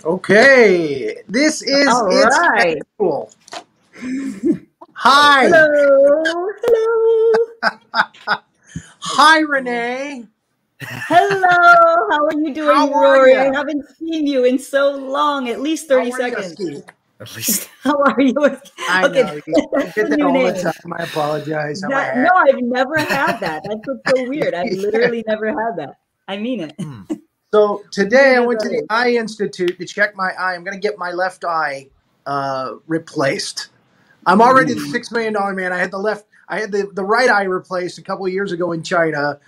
Okay, this is All It's right. Cool. Hi. Hello. Hello. Hi, Renee. Hello. How are you doing, How are Rory? ya? I haven't seen you in so long, at least 30 How are ya, seconds. Ski? At least. How are you? I Okay, know. You that's get the that new all name. the time. I apologize. I'm a No, hack. I've never had that. That's what's so weird. I've literally never had that. I mean it. So today I Weird went as to that the is. eye institute to check my eye. I'm going to get my left eye replaced. I'm already the $6 million man. I had the right eye replaced a couple of years ago in China,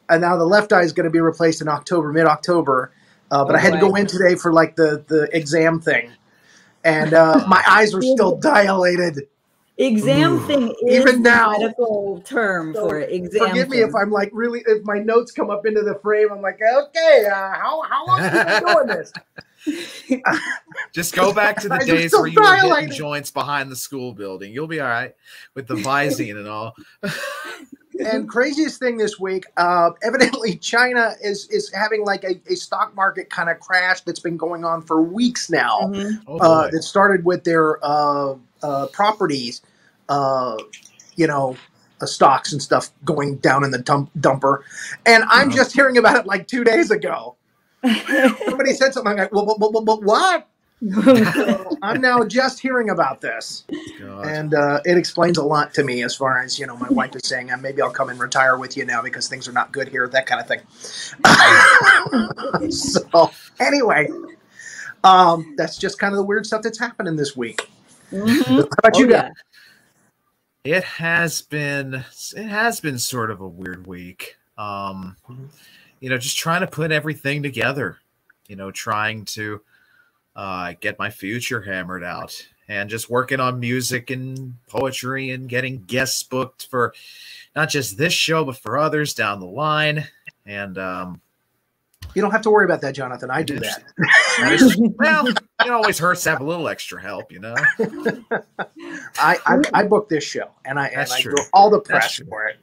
and now the left eye is going to be replaced in mid-October. But I had to go in today for like the exam thing, and my eyes are still dilated. Exam thing is Even the now. medical term So for it. Exam forgive me thing. if I'm like really, if my notes come up into the frame. I'm like, okay, how long have you been doing this? Just go back to the Eyes are days still where you were hitting dilated. joints behind the school building. You'll be all right with the Visine and all. And craziest thing this week, evidently China is having like a stock market kind of crash that's been going on for weeks now. Oh, boy. That started with their properties, stocks and stuff going down in the dumper. And I'm just hearing about it like 2 days ago. Somebody said something like, well, what? So I'm now just hearing about this. God. And it explains a lot to me as far as, my wife is saying, maybe I'll come and retire with you now because things are not good here, that kind of thing. So anyway, that's just kind of the weird stuff that's happening this week. How about you guys? It has been sort of a weird week. Just trying to put everything together, trying to get my future hammered out and just working on music and poetry and getting guests booked for not just this show, but for others down the line. And you don't have to worry about that, Jonathan. I do that. Well, it always hurts to have a little extra help, I booked this show and I do all the press for it.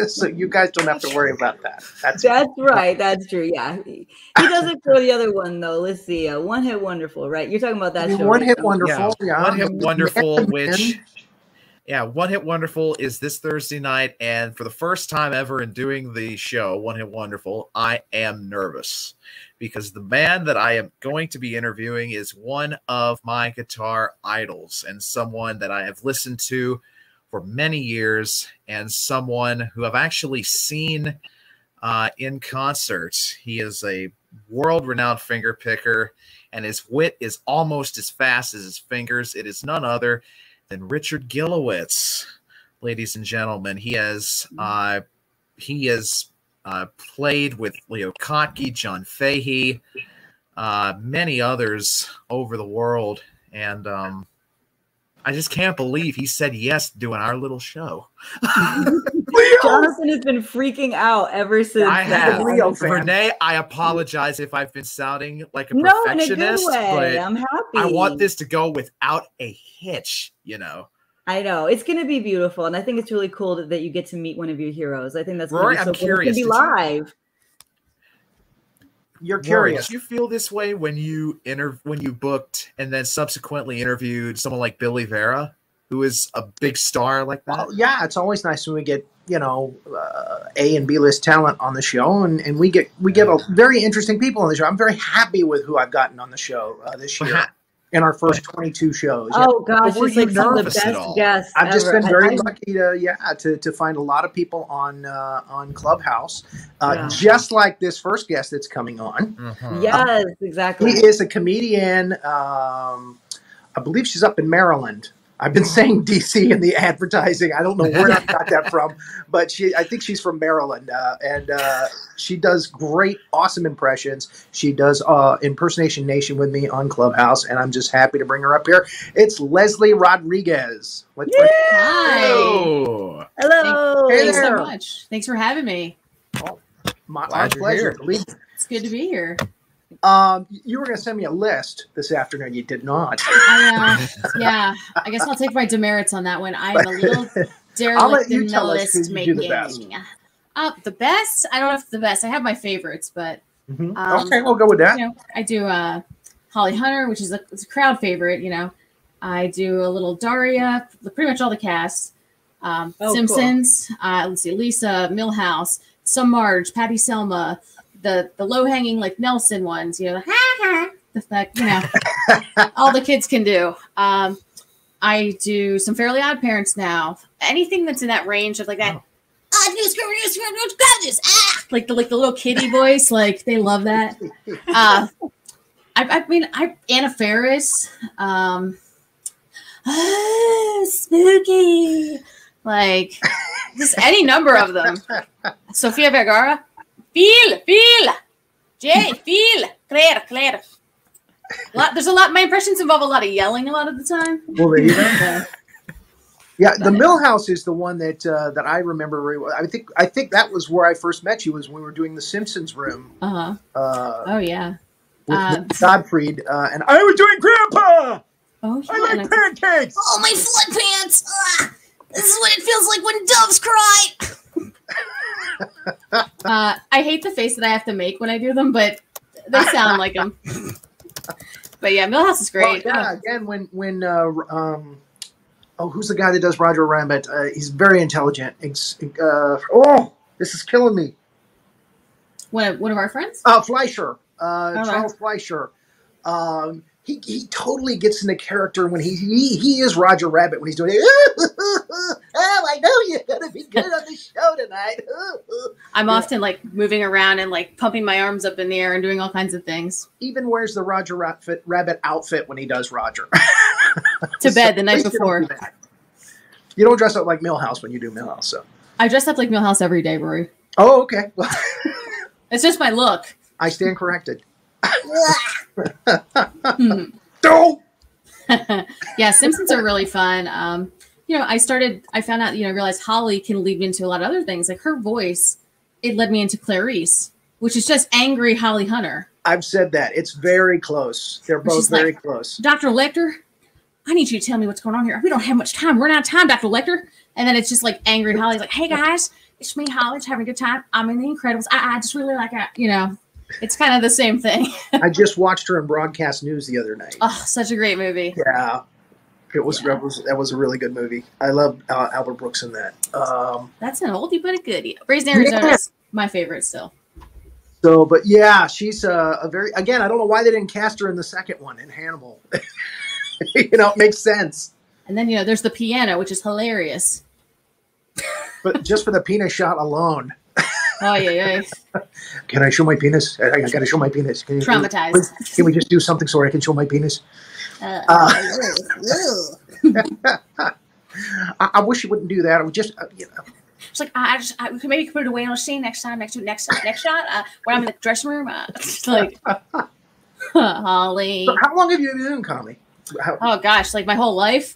So you guys don't have to worry about that. That's right. That's true. Yeah. He does it for the other one, though. Let's see. One Hit Wonderful, right? You're talking about that show. One Hit Wonderful. Yeah. One Hit Wonderful, One Hit Wonderful is this Thursday night. And for the first time ever in doing the show, One Hit Wonderful, I am nervous because the band that I am going to be interviewing is one of my guitar idols and someone that I have listened to for many years and someone who I've actually seen in concert. He is a world-renowned finger picker, and his wit is almost as fast as his fingers. It is none other than Richard Gilowitz, ladies and gentlemen. He has played with Leo Kottke, John Fahey, many others over the world, and I just can't believe he said yes to doing our little show. Jonathan has been freaking out ever since. I have. Leo fan. Renee, I apologize if I've been sounding like a No, perfectionist, in a good way. but I'm happy. I want this to go without a hitch, I know. It's going to be beautiful, and I think it's really cool that you get to meet one of your heroes. I think that's Rory, going to I'm be so curious. Cool. It's going to be live. You're Rory, curious. did you feel this way when you booked and then subsequently interviewed someone like Billy Vera, who is a big star like that? Well, yeah, it's always nice when we get A and B list talent on the show, and we get a very interesting people on the show. I'm very happy with who I've gotten on the show this year in our first 22 shows. Oh gosh, Were it's you like some of the nervous at best all? guests. I've just ever. been very lucky to find a lot of people on Clubhouse, just like this first guest that's coming on. Yes, exactly. He is a comedian. I believe she's up in Maryland. I've been saying DC in the advertising. I don't know where I got that from, but I think she's from Maryland, and she does great, awesome impressions. She does Impersonation Nation with me on Clubhouse, and I'm just happy to bring her up here. It's Leslie Rodriguez. Hi. Hello. Hello. Thanks so much. Thanks for having me. My pleasure. It's good to be here. You were going to send me a list this afternoon. You did not. Yeah. I guess I'll take my demerits on that one. I'm a little derelict in the list making. The best? I don't know if it's the best. I have my favorites, but okay, we'll go with that. I do Holly Hunter, which is it's a crowd favorite. You know, I do a little Daria, pretty much all the cast. Simpsons. Cool. Let's see, Lisa, Millhouse, some Marge, Patty Selma, the low hanging like Nelson ones. You know, the fact, you know, all the kids can do. I do some Fairly Odd Parents now. Anything that's in that range of like that. Like the little kitty voice, like they love that. Anna Faris, spooky, like just any number of them. Sofia Vergara, feel, Jay, feel, Claire. There's a lot. My impressions involve a lot of yelling a lot of the time. Well, there you go. Yeah, the Millhouse is the one that that I remember very well. I think that was where I first met you, was when we were doing the Simpsons room. Oh yeah. With Godfried, and I was doing Grandpa. Oh, yeah, I like pancakes. Oh, my flood pants. This is what it feels like when doves cry. I hate the face that I have to make when I do them, but they sound like them. But yeah, Millhouse is great. Well, yeah, again, when who's the guy that does Roger Rabbit? He's very intelligent. This is killing me. One of our friends? Fleischer. Charles Fleischer. He totally gets into character when he is Roger Rabbit when he's doing it. Oh, I know you're gonna be good on the show tonight. I'm often like moving around and like pumping my arms up in the air and doing all kinds of things. Even wears the Roger Rabbit outfit when he does Roger. To bed the night before. You don't dress up like Millhouse when you do Millhouse, so. I dress up like Millhouse every day, Rory. Oh, okay. Well, it's just my look. I stand corrected. Don't. Yeah, Simpsons are really fun. You know, I found out, realized Holly can lead me into a lot of other things. Like her voice, it led me into Clarice, which is just angry Holly Hunter. I've said that. It's very close. They're both very close. Dr. Lecter, I need you to tell me what's going on here. We don't have much time. We're running out of time, Dr. Lecter. And then it's just like angry Holly's like, hey guys, it's me, Holly, just having a good time. I'm in The Incredibles. I just really like it, It's kind of the same thing. I just watched her in Broadcast News the other night. Oh, such a great movie. Yeah. That was a really good movie. I love Albert Brooks in that. That's an oldie but a goodie. Raised in Arizona is my favorite still. So, but yeah, she's again, I don't know why they didn't cast her in the second one in Hannibal. It makes sense. And then, there's the piano, which is hilarious. But just for the penis shot alone. Oh, yeah. Can I show my penis? I got to show my penis. Traumatized. Can we just do something so I can show my penis? I wish you wouldn't do that. I would just, It's like we could maybe put it away on a scene next shot. When I'm in the dressing room. It's like Holly. So how long have you been doing comedy? Oh gosh, like my whole life.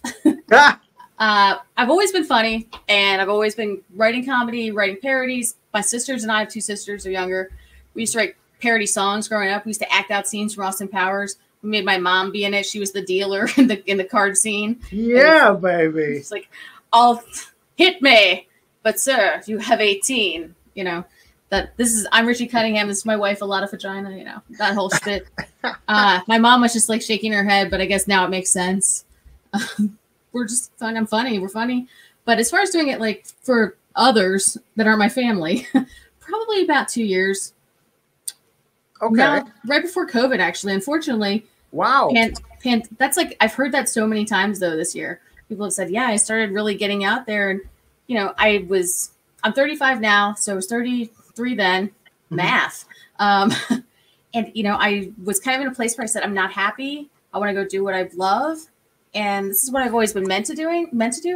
I've always been funny, and I've always been writing comedy, writing parodies. My sisters and I have two sisters who are younger. We used to write parody songs growing up. We used to act out scenes from Austin Powers. We made my mom be in it. She was the dealer in the card scene. Yeah, baby. It's like, I'll hit me, but sir, you have 18. I'm Richie Cunningham. This is my wife, a lot of vagina. That whole shit. My mom was just like shaking her head, but I guess now it makes sense. We're just fun. I'm funny. We're funny. But as far as doing it like for others that aren't my family, probably about 2 years. Okay. Now, right before COVID, actually. Unfortunately. Wow. That's like, I've heard that so many times though this year. People have said, yeah, I started really getting out there, and I'm 35 now, so I was 33 then. Mm-hmm. Math. And I was kind of in a place where I said, I'm not happy. I want to go do what I love. And this is what I've always been meant to do.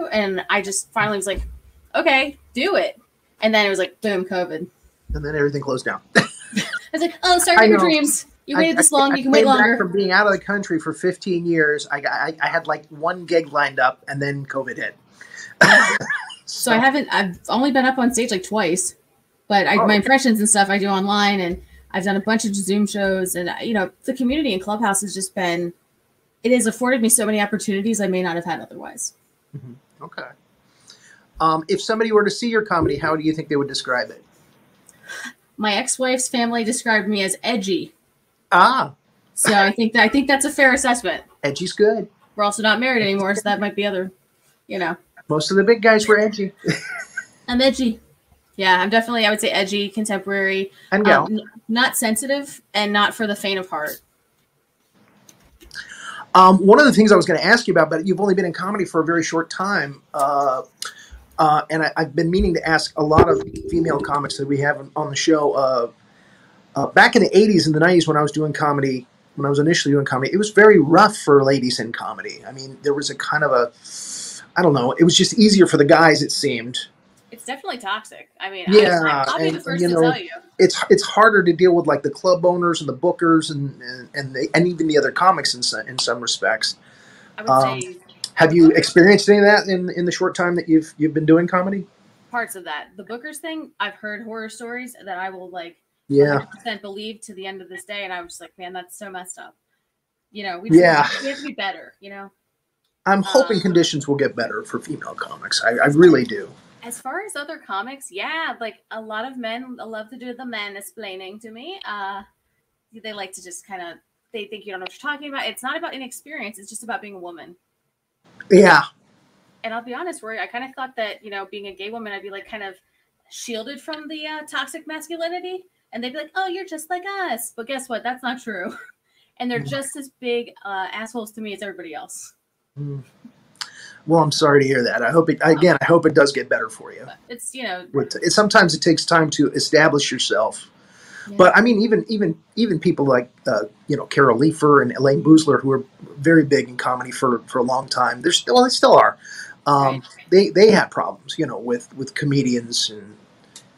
And I just finally was like, okay, do it. And then it was like, boom, COVID. And then everything closed down. It's like, oh, sorry for your dreams. You waited this long. You can wait longer. Back from being out of the country for 15 years, I had like one gig lined up, and then COVID hit. So I've only been up on stage like twice, but my impressions and stuff I do online, and I've done a bunch of Zoom shows, and the community in Clubhouse has just been, it has afforded me so many opportunities I may not have had otherwise. Mm-hmm. Okay. If somebody were to see your comedy, how do you think they would describe it? My ex-wife's family described me as edgy. Ah. So I think that's a fair assessment. Edgy's good. We're also not married anymore, so that might be other, you know. Most of the big guys were edgy. I'm edgy. Yeah, I'm definitely, I would say, edgy, contemporary, And gal. not sensitive, and not for the faint of heart. One of the things I was going to ask you about, but you've only been in comedy for a very short time, and I've been meaning to ask a lot of female comics that we have on the show. Back in the 80s and the 90s when I was doing comedy, when I was initially doing comedy, it was very rough for ladies in comedy. I mean, there was a kind of a, I don't know, it was just easier for the guys, it seemed. It's definitely toxic. I mean, yeah, I'll be the first to tell you. It's harder to deal with like the club owners and the bookers and even the other comics in some respects. I would say. Have you experienced any of that in the short time that you've been doing comedy? Parts of that. The bookers thing, I've heard horror stories that I will like 100% believe to the end of this day, and I was just like, man, that's so messed up. You know, we have to be better. You know. I'm hoping conditions will get better for female comics. I really do. As far as other comics, yeah, like a lot of men love to do the mansplaining to me. They like to just kind of, they think you don't know what you're talking about. It's not about inexperience. It's just about being a woman. Yeah. And I'll be honest, Rory, I kind of thought that, you know, being a gay woman, I'd be like kind of shielded from the toxic masculinity. And they'd be like, oh, you're just like us. But guess what? That's not true. And they're just as big assholes to me as everybody else. Mm. Well, I'm sorry to hear that. I hope it does get better for you. It's, you know, sometimes it takes time to establish yourself. Yeah. But I mean, even people like Carol Leifer and Elaine Boozler, who were very big in comedy for a long time. They still are. Right. They had problems, you know, with comedians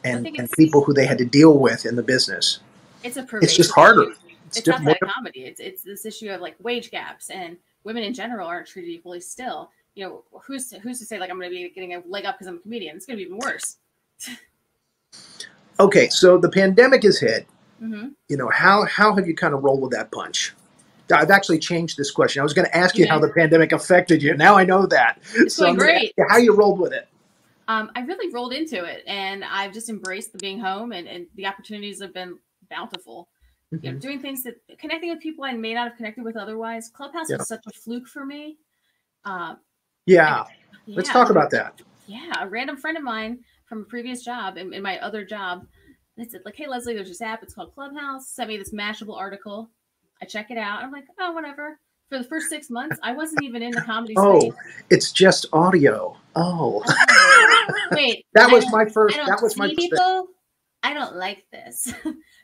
and people who they had to deal with in the business. It's just harder. It's outside of comedy. It's this issue of like wage gaps, and women in general aren't treated equally still. You know, who's to say like I'm going to be getting a leg up because I'm a comedian? It's going to be even worse. Okay, so the pandemic has hit. Mm-hmm. You know, how have you kind of rolled with that punch? I've actually changed this question. I was going to ask you how the pandemic affected you. Now I know that. It's going great. How you rolled with it? I really rolled into it, and I've just embraced the being home, and the opportunities have been bountiful. Mm-hmm. You know, doing things connecting with people I may not have connected with otherwise. Clubhouse was such a fluke for me. Let's talk about that. Yeah, a random friend of mine from a previous job, in my other job, they said like, "Hey Leslie, there's this app. It's called Clubhouse." Sent me this Mashable article. I check it out. I'm like, oh, whatever. For the first 6 months, I wasn't even in the comedy space. Oh, it's just audio. Oh, wait. That was my first people. I don't like this.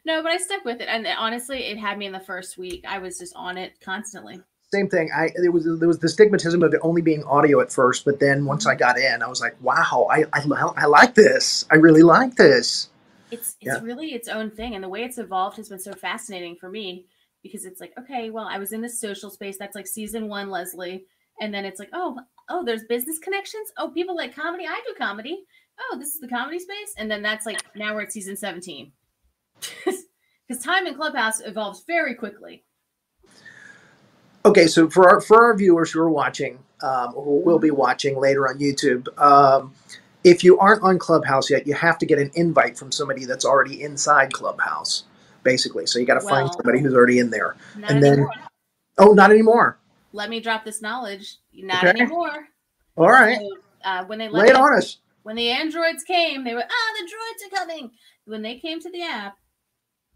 No, but I stuck with it, and honestly, it had me in the first week. I was just on it constantly. Same thing. There was the stigmatism of it only being audio at first, but then once I got in, I was like, wow, I like this. I really like this. It's really its own thing, and the way it's evolved has been so fascinating for me, because it's like, okay, well, I was in this social space. That's like season 1, Leslie, and then it's like, oh, there's business connections. Oh, people like comedy. I do comedy. Oh, this is the comedy space, and then that's like now we're at season 17. Because time in Clubhouse evolves very quickly. Okay, so for our viewers who are watching, or will be watching later on YouTube, if you aren't on Clubhouse yet, you have to get an invite from somebody that's already inside Clubhouse, basically. So you got to find somebody who's already in there. Not anymore. Not anymore. Let me drop this knowledge. Not anymore. All right. So, when they lay it on us. When the androids came, they were, the droids are coming. When they came to the app,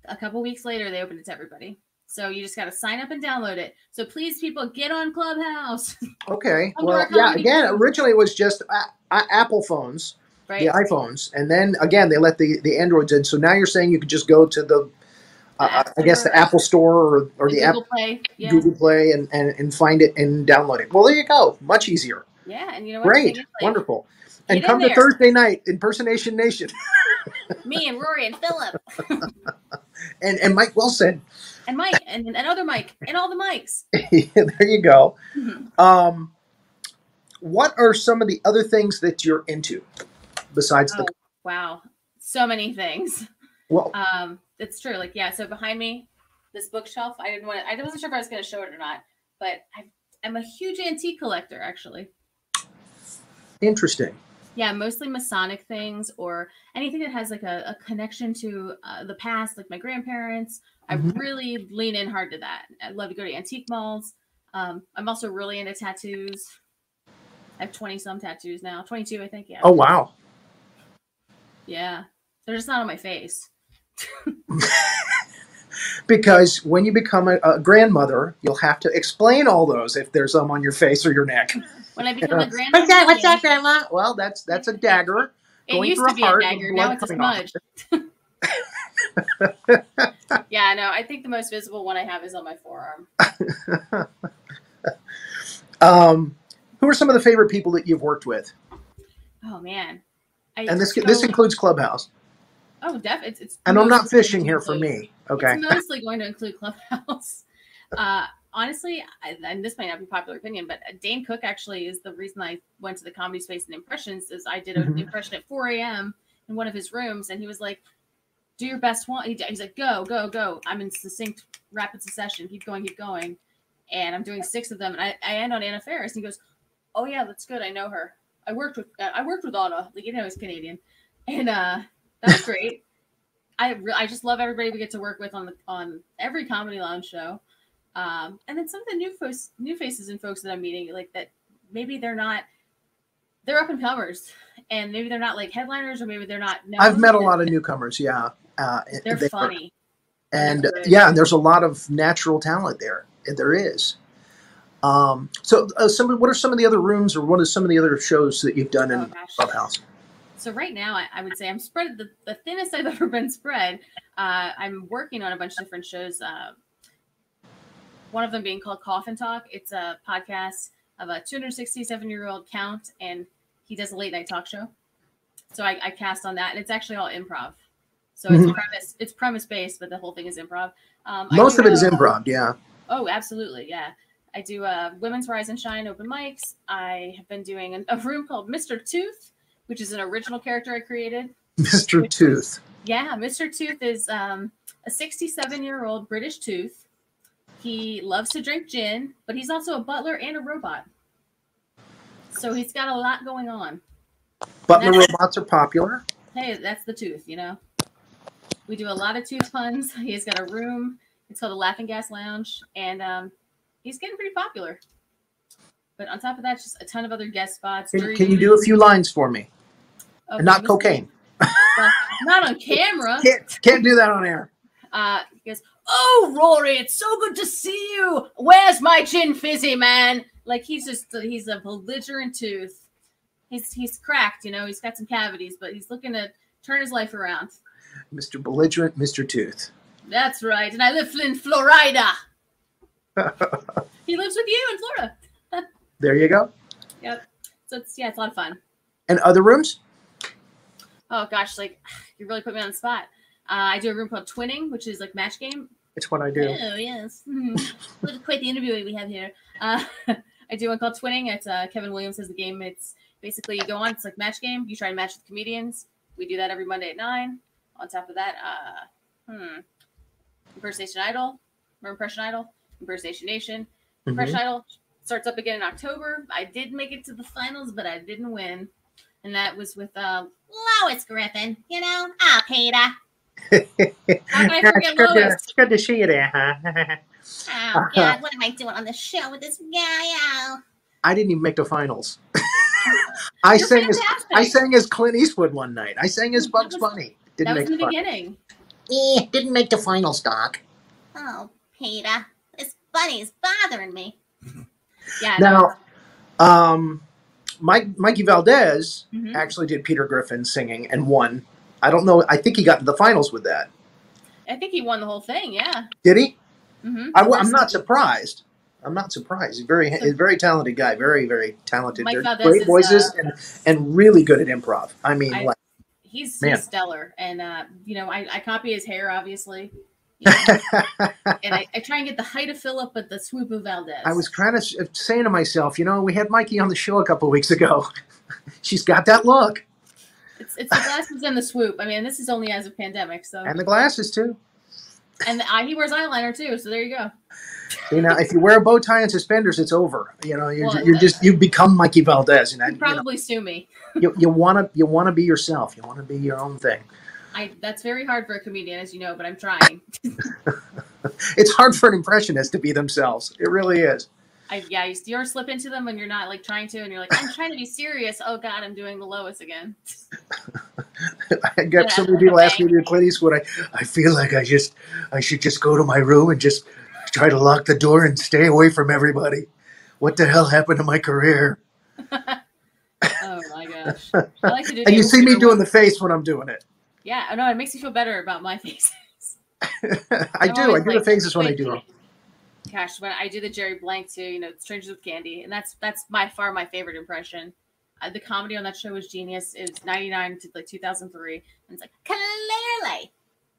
a couple weeks later, they opened it to everybody. So you just got to sign up and download it. So please, people, get on Clubhouse. Okay. Well, yeah, again, originally it was just Apple phones, the iPhones. And then, again, they let the Androids in. So now you're saying you could just go to the Apple Store or the Google Play. Yeah. Google Play and find it and download it. Well, there you go. Much easier. Yeah. And you know what? Great. Wonderful. And come to Thursday night, Impersonation Nation. Me and Rory and Philip. and Mike Wilson. And Mike and other Mike and all the mics. There you go. Mm-hmm. What are some of the other things that you're into besides the? Wow, so many things. Well, it's true. Like, yeah. So behind me, this bookshelf. I wasn't sure if I was going to show it or not, but I'm a huge antique collector, actually. Interesting. Yeah, mostly Masonic things or anything that has like a connection to the past, like my grandparents. I really lean in hard to that. I love to go to antique malls. I'm also really into tattoos. I have 20 some tattoos now. 22, I think. Yeah. Oh, wow. Yeah. They're just not on my face. Because when you become a grandmother, you'll have to explain all those if there's some on your face or your neck. When I become a grandmother. What's that, Grandma? Well, that's a dagger. It used to be a dagger. Now it's a smudge. Yeah, no, I think the most visible one I have is on my forearm. Who are some of the favorite people that you've worked with? Oh, man. And this includes Clubhouse. Oh, definitely. And I'm not fishing here for me. Okay. It's mostly going to include Clubhouse. Honestly, and this might not be popular opinion, but Dane Cook actually is the reason I went to the Comedy Space and Impressions. Is I did an impression at 4 a.m. in one of his rooms, and he was like, "Do your best one." He's like, "Go, go, go!" I'm in succinct, rapid succession. Keep going, and I'm doing 6 of them, and I end on Anna Faris. And he goes, "Oh yeah, that's good. I know her. I worked with Anna. Like, he's Canadian, and that was great." I just love everybody we get to work with on every Comedy Lounge show. And then some of the new faces and folks that I'm meeting, like that, maybe they're up and comers, and maybe they're not like headliners, or maybe they're not. I've met a lot of newcomers. Yeah, they're funny, and there's a lot of natural talent there. There is. What are some of the other rooms, or what are some of the other shows that you've done in Clubhouse? So right now, I would say I'm spread the thinnest I've ever been spread. I'm working on a bunch of different shows. One of them being called Coffin Talk. It's a podcast of a 267-year-old count, and he does a late night talk show. So I cast on that, and it's actually all improv. So it's premise based, but the whole thing is improv. Most of it is improv, yeah. Oh, absolutely, yeah. I do Women's Rise and Shine open mics. I have been doing a room called Mr. Tooth, which is an original character I created. Mr. Tooth. Yeah, Mr. Tooth is a 67-year-old British tooth. He loves to drink gin, but he's also a butler and a robot. So he's got a lot going on. Butler robots are popular. Hey, that's the Tooth, you know. We do a lot of tooth puns. He's got a room. It's called the Laughing Gas Lounge, and he's getting pretty popular. But on top of that, just a ton of other guest spots. Can you do a few lines for me? Okay, and not cocaine. Well, not on camera. Can't do that on air. He goes, "Oh, Rory, it's so good to see you. Where's my gin fizzy, man?" Like, he's a belligerent tooth. He's cracked, you know. He's got some cavities, but he's looking to turn his life around. Mr. Belligerent, Mr. Tooth. That's right, and I live in Florida. He lives with you in Florida. There you go. Yep. So it's a lot of fun. And other rooms? Oh gosh, like, you really put me on the spot. I do a room called Twinning, which is like match game. It's what I do. Oh yes. Look at quite the interview we have here. I do one called Twinning. It's Kevin Williams has the game. It's basically you go on. It's like match game. You try to match with comedians. We do that every Monday at 9. On top of that, Impersonation Idol, or Impression Idol, Impersonation Nation. Impression Idol starts up again in October. I did make it to the finals, but I didn't win. And that was with Lois Griffin, you know? Ah, Peter. How can I forget Lois? It's good to see you there, huh? Oh, God, what am I doing on the show with this guy? Oh. I didn't even make the finals. I sang as Clint Eastwood one night. I sang as Bugs Bunny. That was in the beginning. Didn't make the finals, Doc. Oh, Peter. This bunny's bothering me. Yeah. Now, Mikey Valdez actually did Peter Griffin singing and won. I don't know. I think he got to the finals with that. I think he won the whole thing. Yeah. Did he? I'm not surprised. I'm not surprised. He's a very talented guy. Very, very talented. Great voices and really good at improv. I mean, he's stellar. And, I copy his hair, obviously. You know? And I try and get the height of Philip, but the swoop of Valdez. I was kind of saying to myself, we had Mikey on the show a couple of weeks ago. She's got that look. It's the glasses and the swoop. I mean, this is only as a pandemic, so. And the glasses, too. And he wears eyeliner, too, so there you go. If you wear a bow tie and suspenders, it's over. You become Mikey Valdez. You'd probably sue me. You want to be yourself. You want to be your own thing. That's very hard for a comedian, as you know, but I'm trying. It's hard for an impressionist to be themselves. It really is. You slip into them when you're not like trying to, and you're like, I'm trying to be serious. Oh God, I'm doing the lowest again. I got so many people asking me to do Clint Eastwood. I feel like I should just go to my room and just try to lock the door and stay away from everybody. What the hell happened to my career? Oh my gosh. I like to do and you see me doing the face when I'm doing it. Yeah, I know, it makes me feel better about my faces. I do the faces when I do them. Gosh, when I do the Jerry Blank too, Strangers with Candy, and that's by far my favorite impression. The comedy on that show was genius. It was 99 to like 2003, and it's like, clearly,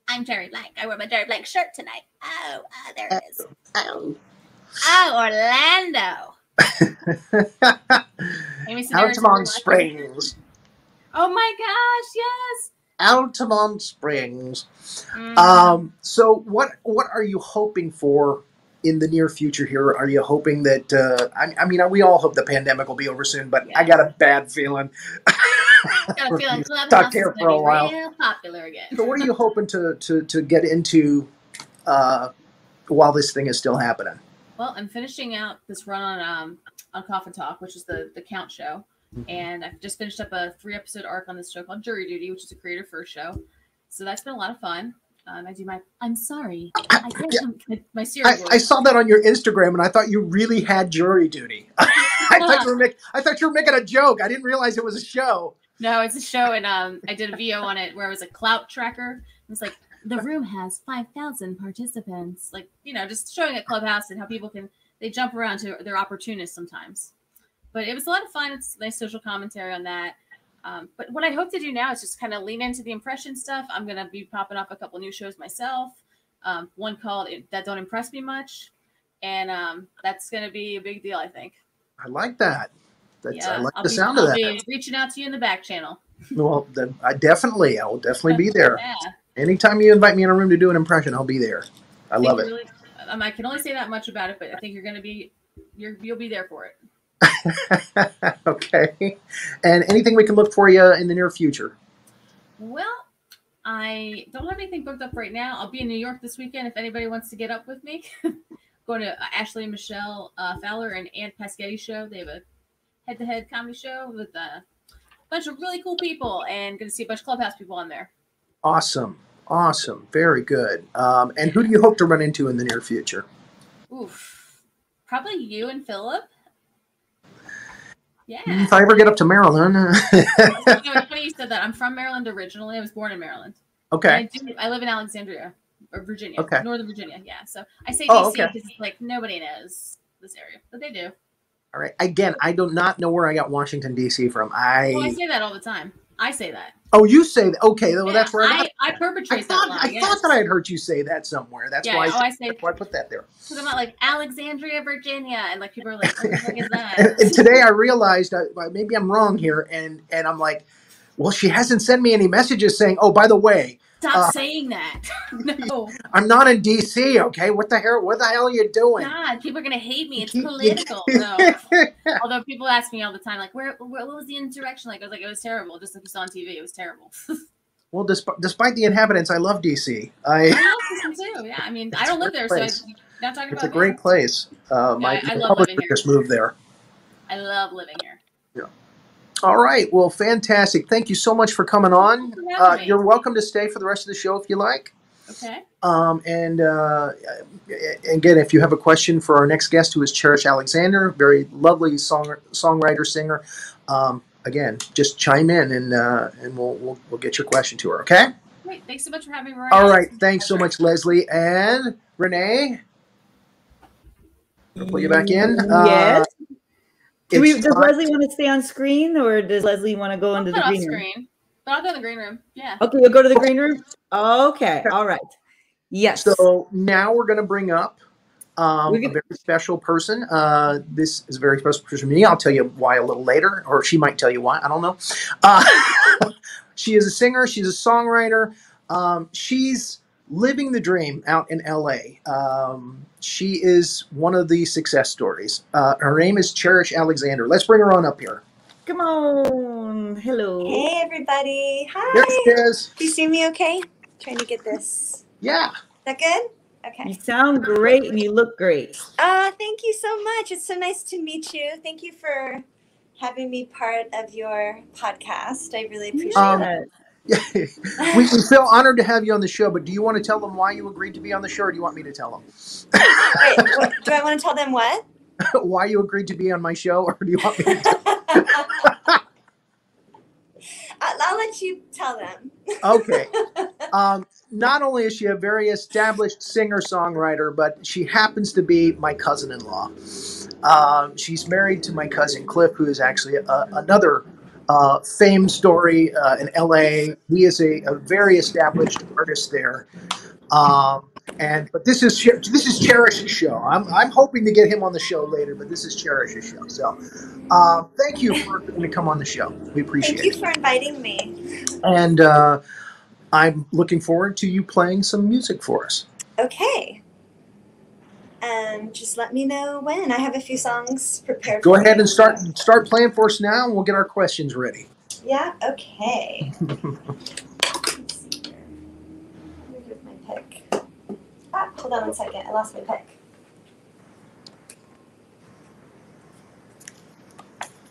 I'm Jerry Blank. I wear my Jerry Blank shirt tonight. Oh, there it is. Oh, Orlando. Altamont Springs. Oh my gosh, yes. Altamont Springs. Mm-hmm. So what are you hoping for in the near future here? Are you hoping that I mean we all hope the pandemic will be over soon, but I got a bad feeling. Got a feeling Stuck here for a while. Real popular again. So what are you hoping to get into while this thing is still happening? Well, I'm finishing out this run on Coffin Talk, which is the Count show. And I've just finished up a 3-episode arc on this show called Jury Duty, which is a creator first show. So that's been a lot of fun. I do I'm sorry. My serial voice. I saw that on your Instagram, and I thought you really had jury duty. I thought you were making a joke. I didn't realize it was a show. No, it's a show, and I did a VO on it where it was a clout tracker. It's like, the room has 5,000 participants. Like, just showing at Clubhouse and how people they jump around to their opportunists sometimes. But it was a lot of fun. It's nice social commentary on that. But what I hope to do now is just kind of lean into the impression stuff. I'm going to be popping off a couple new shows myself. One called That Don't Impress Me Much. And that's going to be a big deal, I think. I like that. I like the sound of that. I'll be reaching out to you in the back channel. Well, then I will definitely be there. Yeah. Anytime you invite me in a room to do an impression, I'll be there. I love it. Really, I can only say that much about it, but I think you'll be there for it. Okay. And anything we can look for you in the near future? Well, I don't have anything booked up right now. I'll be in New York this weekend if anybody wants to get up with me. Going to Ashley and Michelle Fowler and Aunt Paschetti show. They have a head-to-head comedy show with a bunch of really cool people, and going to see a bunch of Clubhouse people on there. Awesome. Very good. And who do you hope to run into in the near future? Oof. Probably you and Philip. Yeah. If I ever get up to Maryland. It's funny you said that. I'm from Maryland originally. I was born in Maryland. Okay. I live in Alexandria, or Virginia. Okay. Northern Virginia, yeah. So I say DC because like nobody knows this area, but they do. All right. Again, I do not know where I got Washington, D.C. from. I say that all the time. I say that. Oh, you say that? Okay, well, that's where I perpetrate that lie. I thought that I had heard you say that somewhere. That's why I put that there. Because I'm not like Alexandria, Virginia, and like people are like, what the heck is that? and today I realized maybe I'm wrong here, and I'm like, well, she hasn't sent me any messages saying, oh, by the way. Stop saying that. No. I'm not in D.C., okay? What the hell are you doing? God, people are going to hate me. It's political. No. Although people ask me all the time, like, what was the insurrection like? I was like, it was terrible. Just like you saw on TV, it was terrible. Well, despite the inhabitants, I love D.C. I love D.C. too. Yeah, I mean, I don't live there, place. So I'm not talking about It's a great place. My publisher just moved there. I love living here. Yeah. All right. Well, fantastic. Thank you so much for coming on. You're welcome to stay for the rest of the show if you like. Okay. And again, if you have a question for our next guest, who is Cherish Alexander, very lovely songwriter, singer, again, just chime in and we'll get your question to her. Okay. Great. Thanks so much for having me. Rory. All right. Thanks so much, Leslie and Renee. I'll pull you back in. Yes. Does Leslie want to stay on screen, or does Leslie want to go into the green room? But I'll go to the green room. Yeah. Okay, you'll go to the green room? Okay. All right. Yes. So now we're going to bring up a very special person. This is a very special person to me. I'll tell you why a little later, or she might tell you why. I don't know. She is a singer. She's a songwriter. She's living the dream out in L.A. She is one of the success stories. Her name is Cherish Alexander. Let's bring her on up here. Come on. Hello. Hey, everybody. Hi. There she is. Do you see me okay? Trying to get this. Yeah. Is that good? Okay. You sound great and you look great. Thank you so much. It's so nice to meet you. Thank you for having me part of your podcast. I really appreciate it. We feel honored to have you on the show, but do you want to tell them why you agreed to be on the show, or do you want me to tell them? Wait, do I want to tell them what? Why you agreed to be on my show, or do you want me to tell them? I'll let you tell them. Okay. Not only is she a very established singer-songwriter, but she happens to be my cousin-in-law. She's married to my cousin Cliff, who is actually another fame story in LA. He is a very established artist there. But this is Cherish's show. I'm hoping to get him on the show later, but this is Cherish's show. So thank you for agreeing to come on the show. We appreciate it. Thank you for inviting me. And I'm looking forward to you playing some music for us. Okay. Just let me know when. I have a few songs prepared. Go ahead and start playing for us now, and we'll get our questions ready. Yeah. Okay. Let's see here. Let me get my pick. Hold on one second. I lost my pick.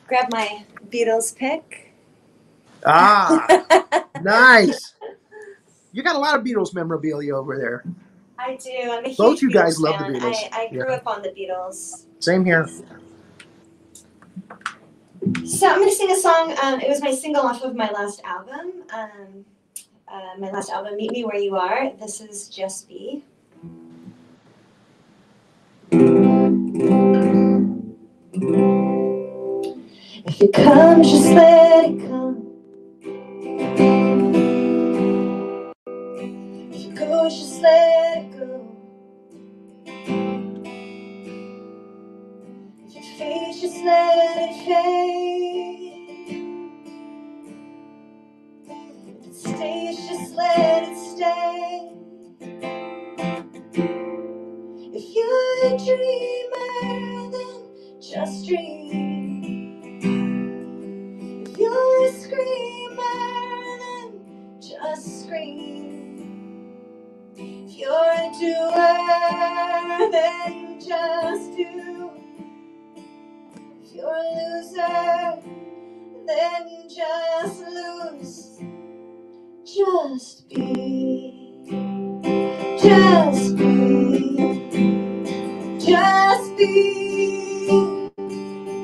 Grab my Beatles pick. Nice. You got a lot of Beatles memorabilia over there. I do. I'm a huge Both you guys Beatles love fan. the Beatles. I grew up on the Beatles. Same here. So I'm going to sing a song. It was my single off of my last album. Meet Me Where You Are. This is Just Be. If it comes, just let it come. If it goes, just let it go. If it fades, just let it fade. If it stays, just let it stay. If you're a dreamer, then just dream. If you're a screamer, then just scream. If you're a doer, then just do. If you're a loser, then just lose. Just be. Just be. Just be.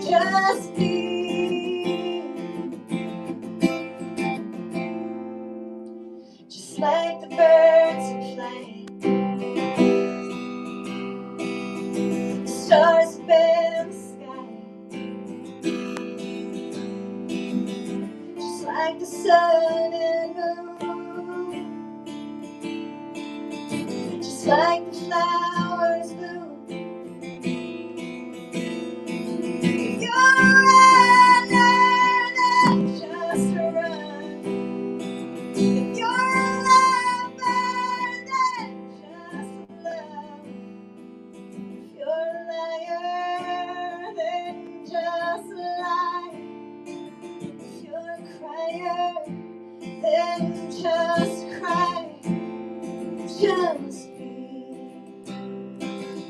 Just be. Just like the birds who fly, the stars up in the sky, just like the sun and moon, just like the flowers bloom. If you're a runner, then just run. If you're a lover, then just love. If you're a liar, then just lie. If you're a crier, then just cry. Just be.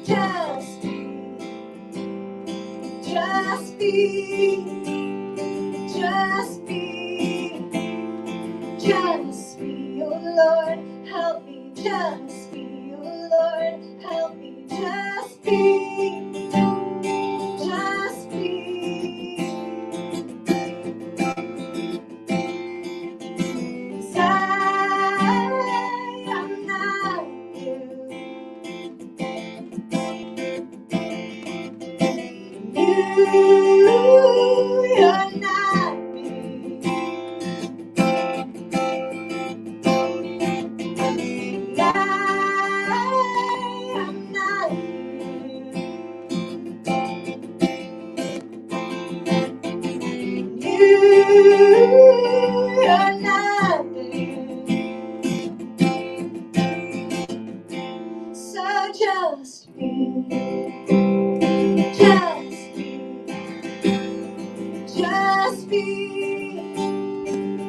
Just be. Just be. Just be. Just be. Oh Lord, help me. Just be. Oh Lord, help me. Just be. Just be. 'Cause I am not you. You're not me. I am not you're not there. So just be. Just be. Just be.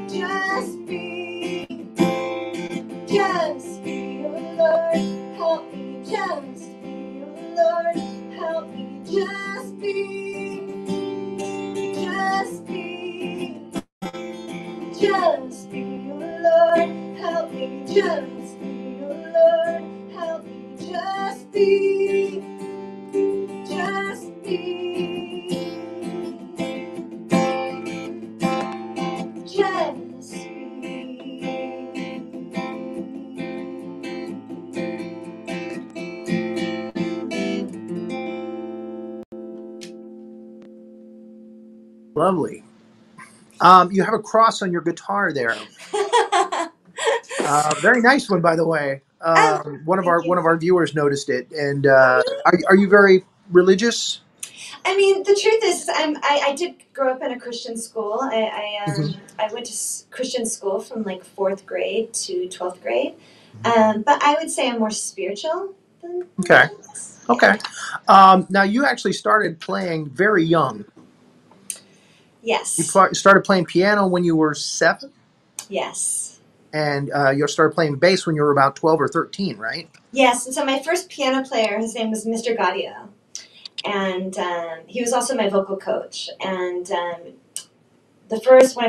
Just be. Just be. Oh Lord, help me. just be, oh Lord, help me, just be, oh Lord, help me, just be, just be, just be. Lovely. You have a cross on your guitar there. Very nice one, by the way. One of our viewers noticed it. And are you very religious? I mean, the truth is, I did grow up in a Christian school. I went to Christian school from like 4th grade to 12th grade. But I would say I'm more spiritual than religious. Okay. Now, you actually started playing very young. Yes. You started playing piano when you were 7? Yes. And you started playing bass when you were about 12 or 13, right? Yes. And so my first piano player, his name was Mr. Gaudio. And he was also my vocal coach. And when I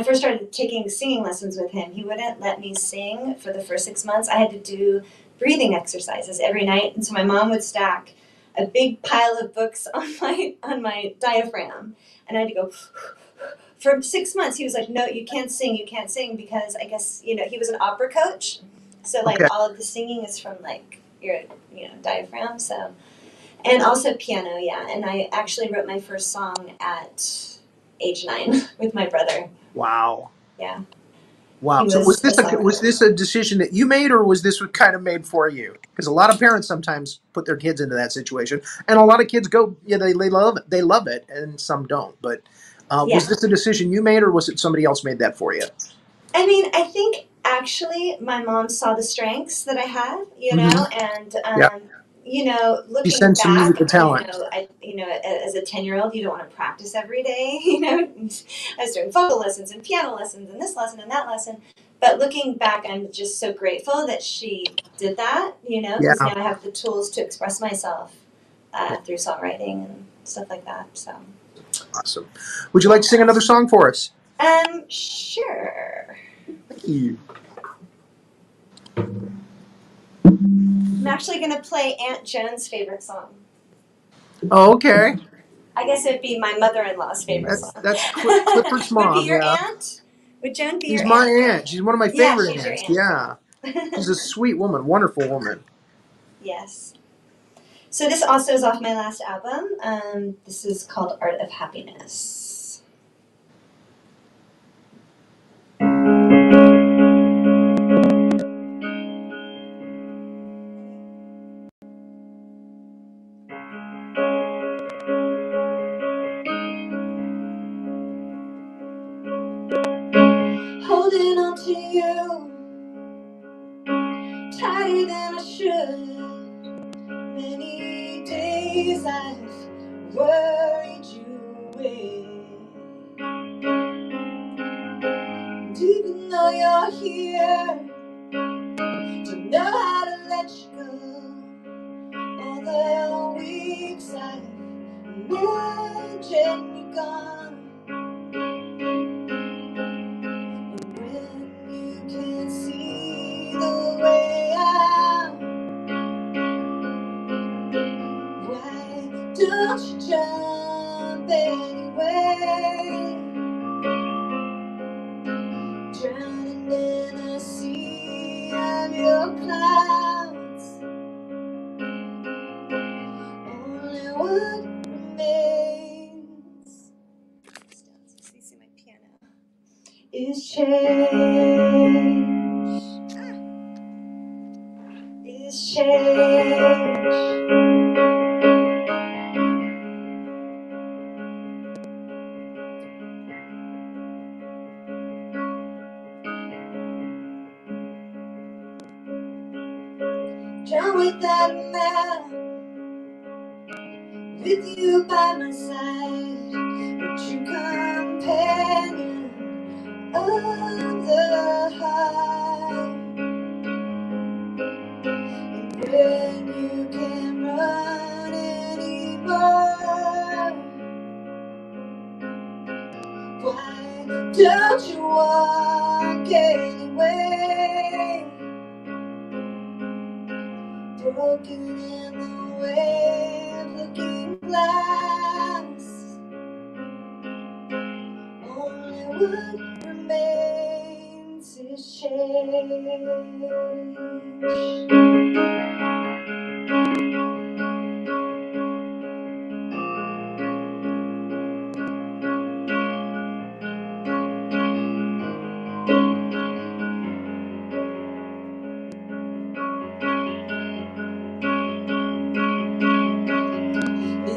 first started taking singing lessons with him, he wouldn't let me sing for the first 6 months. I had to do breathing exercises every night. And so my mom would stack a big pile of books on my diaphragm. And I had to go... For 6 months, he was like, no, you can't sing, because I guess, he was an opera coach. So, all of the singing is from, your, diaphragm, so. And also piano, yeah. And I actually wrote my first song at age 9 with my brother. Wow. Yeah. Wow. So was this a decision that you made, or was this kind of made for you? Because a lot of parents sometimes put their kids into that situation. And a lot of kids go, they love it, and some don't. But... was this a decision you made, or was it somebody else made that for you? I mean, I think actually my mom saw the strengths that I had, and looking back, some musical talent. As a 10-year-old, you don't want to practice every day. I was doing vocal lessons and piano lessons and this lesson and that lesson. But looking back, I'm just so grateful that she did that. Because now I have the tools to express myself through songwriting and stuff like that. So. Awesome. Would you like to sing another song for us? Sure. Thank you. I'm actually going to play Aunt Joan's favorite song. Oh, okay. I guess it would be my mother-in-law's favorite song. That's Clifford's mom. Would be your aunt? Would Joan be your aunt? She's my aunt. She's one of my favorite she's aunts. Your aunt. Yeah. She's a sweet woman, wonderful woman. Yes. So this also is off my last album. This is called Art of Happiness. Holding on to you tighter than I should. Many days I've worried you away. And even though you're here, don't know how to let you go. All the weeks I've imagined you gone. And when you can't see the way out, why don't you jump anyway? Drowning in a sea of your clouds, only what remains see my piano is change. Is change. Down with that map, with you by my side, a true companion of the heart. And when you can't run anymore, Why don't you walk anyway? Broken in the way of looking glass. Only what remains is change.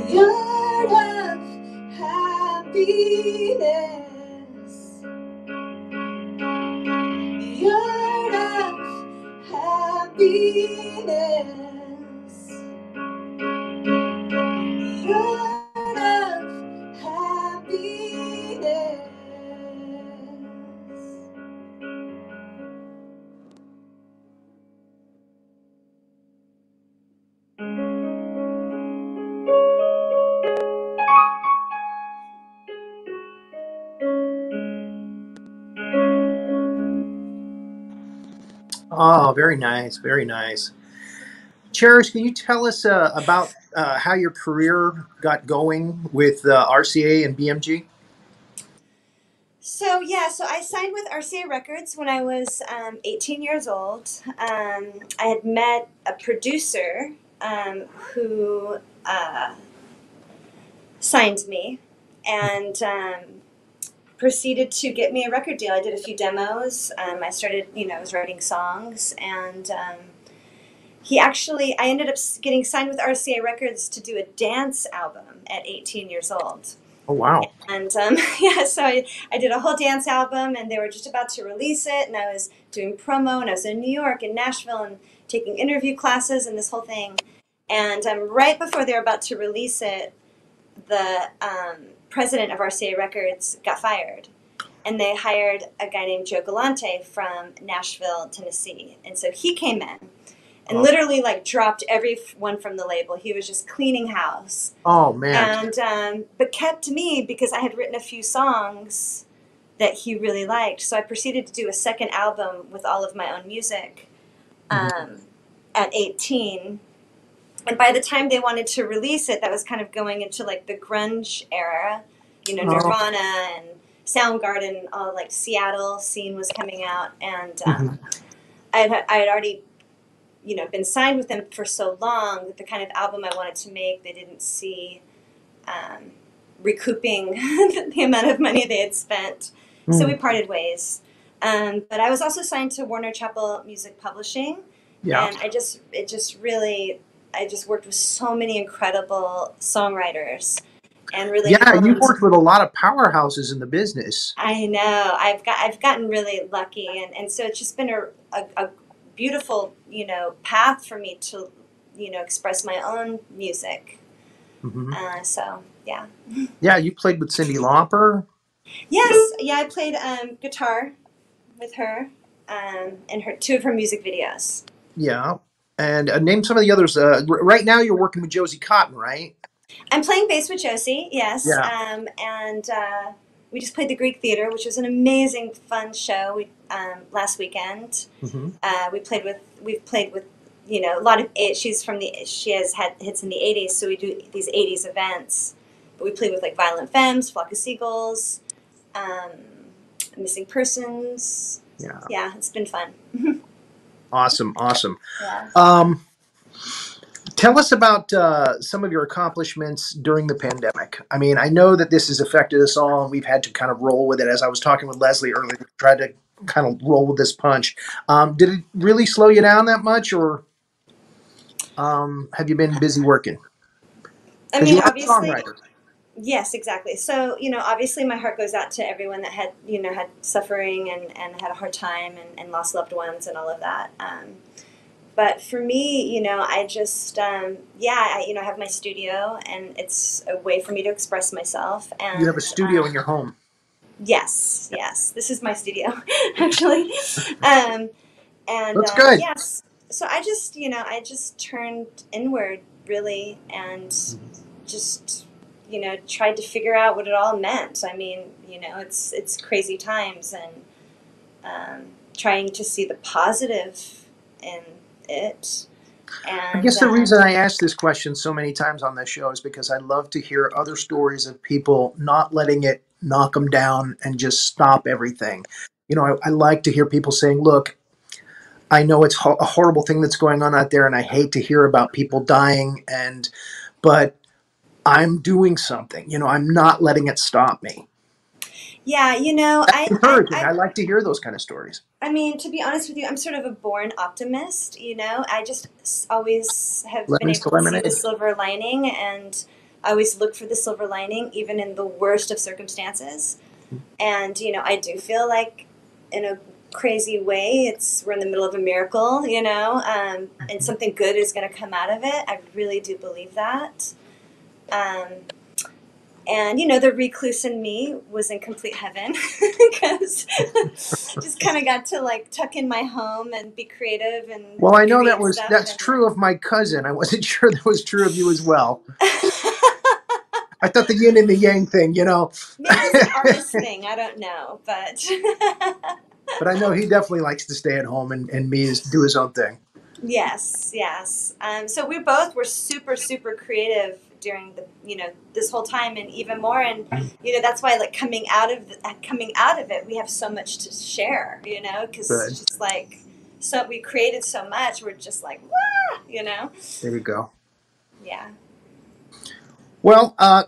The art of happiness. The art of happiness. The art of happiness. Oh, very nice, very nice. Cherish, can you tell us about how your career got going with RCA and BMG? So I signed with RCA Records when I was 18 years old. I had met a producer who signed me and proceeded to get me a record deal. I did a few demos. I started, I was writing songs, and I ended up getting signed with RCA Records to do a dance album at 18 years old. Oh, wow. And so I did a whole dance album, and they were just about to release it, and I was doing promo, and I was in New York and Nashville and taking interview classes and this whole thing. And right before they were about to release it, the president of RCA Records got fired, and they hired a guy named Joe Galante from Nashville, Tennessee. And so he came in and literally dropped everyone from the label. He was just cleaning house. Oh, man. And but kept me because I had written a few songs that he really liked. So I proceeded to do a second album with all of my own music at 18. And by the time they wanted to release it, that was kind of going into the grunge era, Nirvana and Soundgarden, all Seattle scene was coming out, and I had already, been signed with them for so long that the kind of album I wanted to make, they didn't see recouping the amount of money they had spent, so we parted ways. But I was also signed to Warner Chappell Music Publishing, and I just worked with so many incredible songwriters, and really you worked with a lot of powerhouses in the business. I know. I've gotten really lucky, and so it's just been a beautiful path for me to express my own music. So yeah. Yeah, you played with Cyndi Lauper. Yes, yeah, I played guitar with her in two of her music videos. Yeah. And name some of the others. Right now, you're working with Josie Cotton, right? I'm playing bass with Josie, yes. Yeah. And we just played the Greek Theater, which was an amazing, fun show. Last weekend. We've played with a lot of. She has had hits in the '80s, so we do these '80s events. But we played with Violent Femmes, Flock of Seagulls, Missing Persons. Yeah, it's been fun. Awesome. Yeah. Tell us about some of your accomplishments during the pandemic. I mean, I know that this has affected us all, and we've had to kind of roll with it. As I was talking with Leslie earlier, we tried to kind of roll with this punch. Did it really slow you down that much, or have you been busy working? I mean, you're obviously, a songwriter. Yes, exactly. So, obviously my heart goes out to everyone that had, had suffering and had a hard time and lost loved ones and all of that. But for me, I just, I have my studio, and it's a way for me to express myself. And you have a studio in your home. Yes. This is my studio, actually. And that's good. Yes. So I just turned inward, really, and just, tried to figure out what it all meant. I mean, it's crazy times, and trying to see the positive in it. And I guess the reason I ask this question so many times on this show is because I love to hear other stories of people not letting it knock them down and just stop everything. I like to hear people saying, look, I know it's a horrible thing that's going on out there, and I hate to hear about people dying, but I'm doing something. I'm not letting it stop me. Yeah, That's encouraging. I like to hear those kind of stories. I mean, to be honest with you, I'm sort of a born optimist. I just always have been able to see the silver lining, and I always look for the silver lining, even in the worst of circumstances. And I do feel like, in a crazy way, we're in the middle of a miracle, and something good is going to come out of it. I really do believe that. And, the recluse in me was in complete heaven because just kind of got to tuck in my home and be creative. And well, I know that's true of my cousin. I wasn't sure that was true of you as well. I thought the yin and the yang thing, Maybe it's an artist thing. I don't know, but but I know he definitely likes to stay at home and do his own thing. Yes. So we both were super, super creative during this whole time, and even more. And that's why coming out of it, we have so much to share. Because it's just so we created so much. We're just wah. There you go. Yeah. Well, I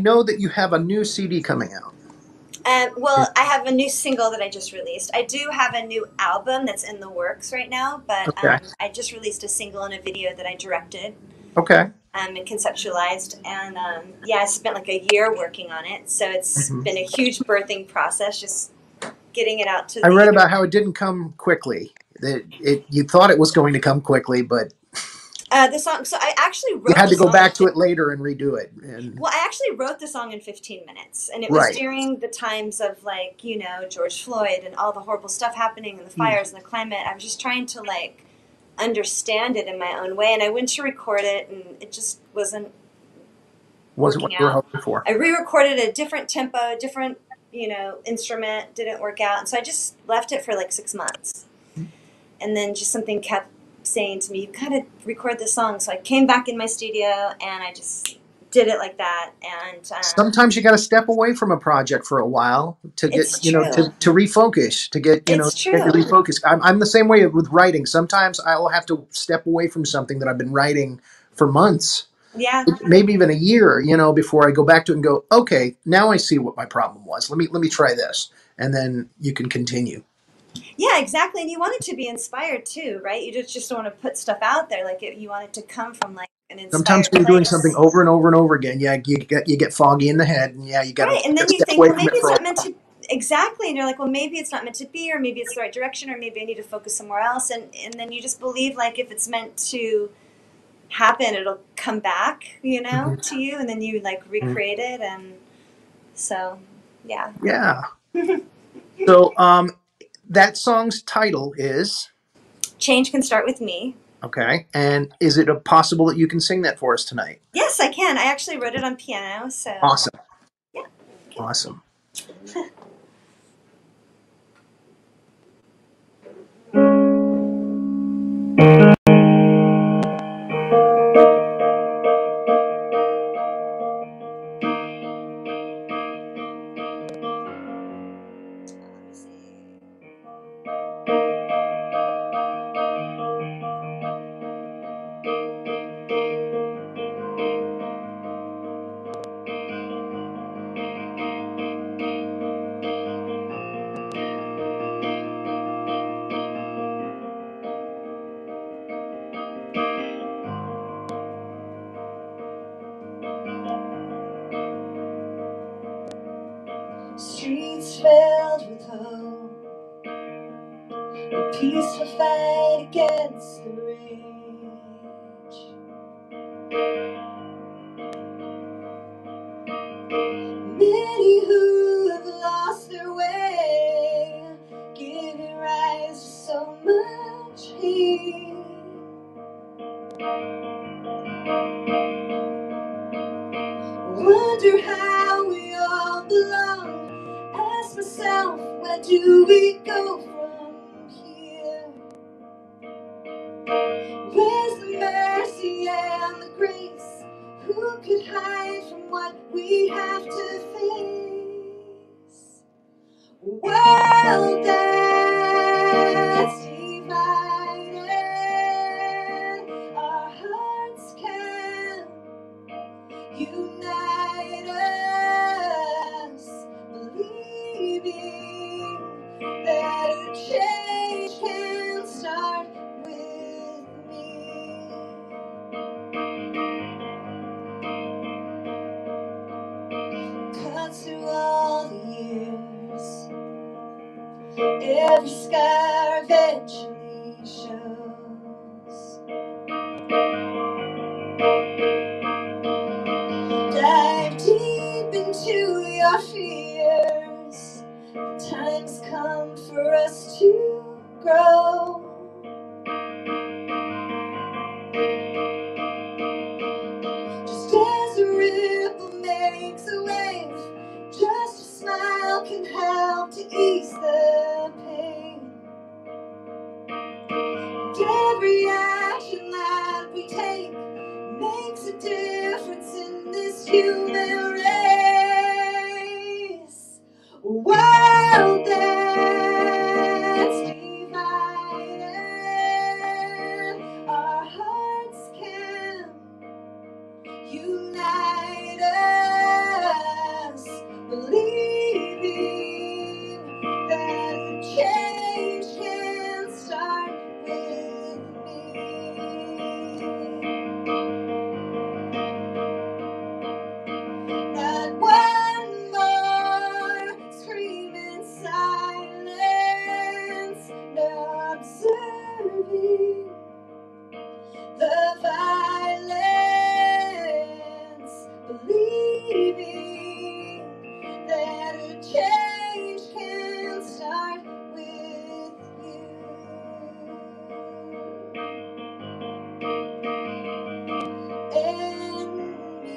know that you have a new CD coming out. Well, I have a new single that I just released. I do have a new album that's in the works right now, but okay. I just released a single and a video that I directed. Okay. And conceptualized, and I spent a year working on it. So it's been a huge birthing process, just getting it out to. I read about how it didn't come quickly. You thought it was going to come quickly, but. The song. So I actually wrote. You had to go back to it later and redo it. Well, I actually wrote the song in 15 minutes, and it was during the times of George Floyd and all the horrible stuff happening, and the fires and the climate. I was just trying to understand it in my own way, and I went to record it, and it just wasn't what you were hoping for. I re-recorded a different tempo, different instrument. Didn't work out, and so I just left it for 6 months, and then just something kept saying to me, "You've got to record this song." So I came back in my studio, and I just did it like that. And sometimes you got to step away from a project for a while to get to refocus, to get get to refocus. I'm the same way with writing. Sometimes I will have to step away from something that I've been writing for months, maybe even a year, before I go back to it and go, okay, now I see what my problem was. Let me try this, and then you can continue. Yeah, exactly. And you want it to be inspired too, right? You just don't want to put stuff out there. You want it to come from an inspired Sometimes when you're doing something over and over and over again, you get foggy in the head, and you got right. And then you think, well, maybe it's not meant to. Exactly. And you're like, well, maybe it's not meant to be, or maybe it's the right direction, or maybe I need to focus somewhere else. And then you just believe if it's meant to happen, it'll come back, to you, and then you recreate it. And so, yeah. Yeah. So, that song's title is Change Can Start With Me. Okay. And is it possible that you can sing that for us tonight? Yes, I can. I actually wrote it on piano. So awesome. Yeah. Okay. Awesome. Streets filled with hope, a peaceful fight against the rage. Many who have lost their way, giving rise to so much hate. belong. Ask myself, where do we go from here? Where's the mercy and the grace? Who could hide from what we have to face? World that's divided, our hearts can unite us, believing that a change can start with me. Cut through all the years, every scar eventually shows. Dive deep into your fears. The time's come for us to grow. Just as a ripple makes a wave, just a smile can help to ease the pain. And every action that we take makes a difference in this human race. A world that's divided, our hearts can unite us, believing that a change can start with me. Not one more screaming silence, no observing the violence, believing that a change can start with you. And me.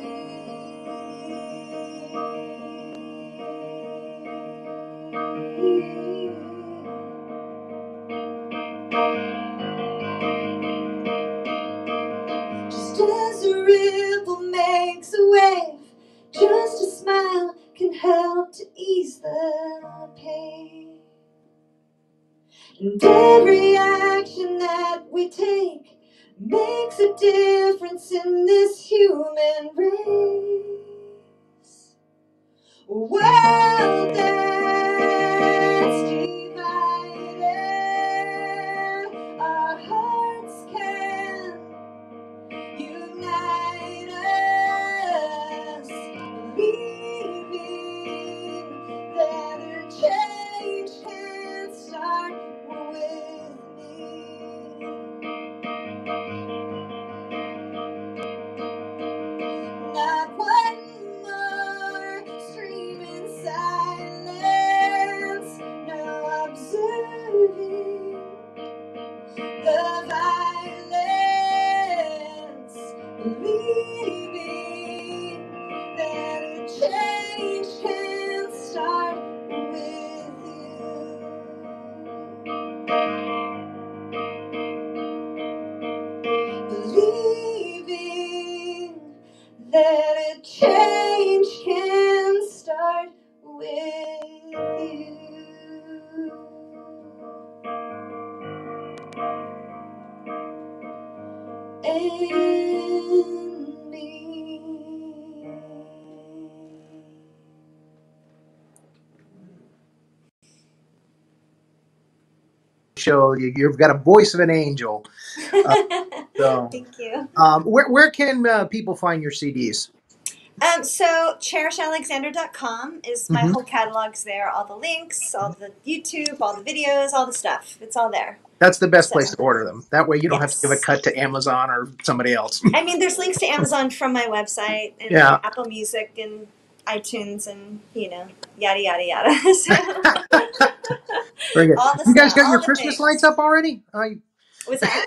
Just as a ripple makes a wave, just a smile can help to ease the pain. And every action that we take makes a difference in this human race. A world that's divided, our hearts can unite us, believing that a change can start with me. Not one more screaming silence, no observing the violence, believing that a change can start with you. Believing that a change can start with you. And me. Show you've got a voice of an angel. So, Thank you. where can people find your CDs? So CherishAlexander.com is my Mhm. whole catalog's there. All the links, all the YouTube, all the videos, all the stuff. It's all there. That's the best So- place to order them. That way you don't have to give a Yes. cut to Amazon or somebody else. I mean, there's links to Amazon from my website and Yeah. Apple Music and iTunes and, yada, yada, yada. So, Very good. all the You guys stuff, got your all the Christmas things. lights up already? What's that?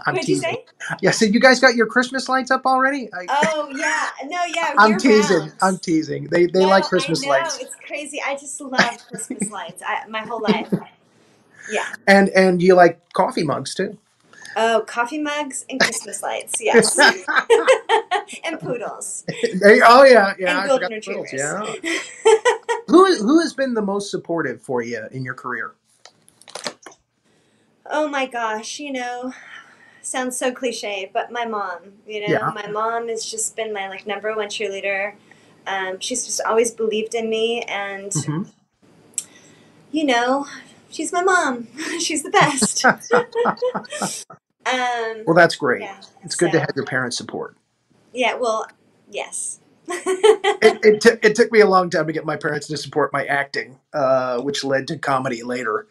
I'm What'd you teasing. say? Yeah, so you guys got your Christmas lights up already? Oh yeah, no, yeah, I'm year teasing. round. I'm teasing. They No, like I Christmas know lights. it's crazy. I just love Christmas lights. My whole life. Yeah. And you like coffee mugs too. Oh, coffee mugs and Christmas lights. Yes. And poodles Oh yeah, yeah. and I golden forgot the littles. retrievers. Yeah. Who has been the most supportive for you in your career? Oh my gosh, sounds so cliche, but my mom, Yeah. my mom has just been my like number one cheerleader. She's just always believed in me, and Hmm. you know, she's my mom. She's the best. Well, that's great. Yeah. It's good to So have your parents' support. yeah, well, yes. It took me a long time to get my parents to support my acting, which led to comedy later.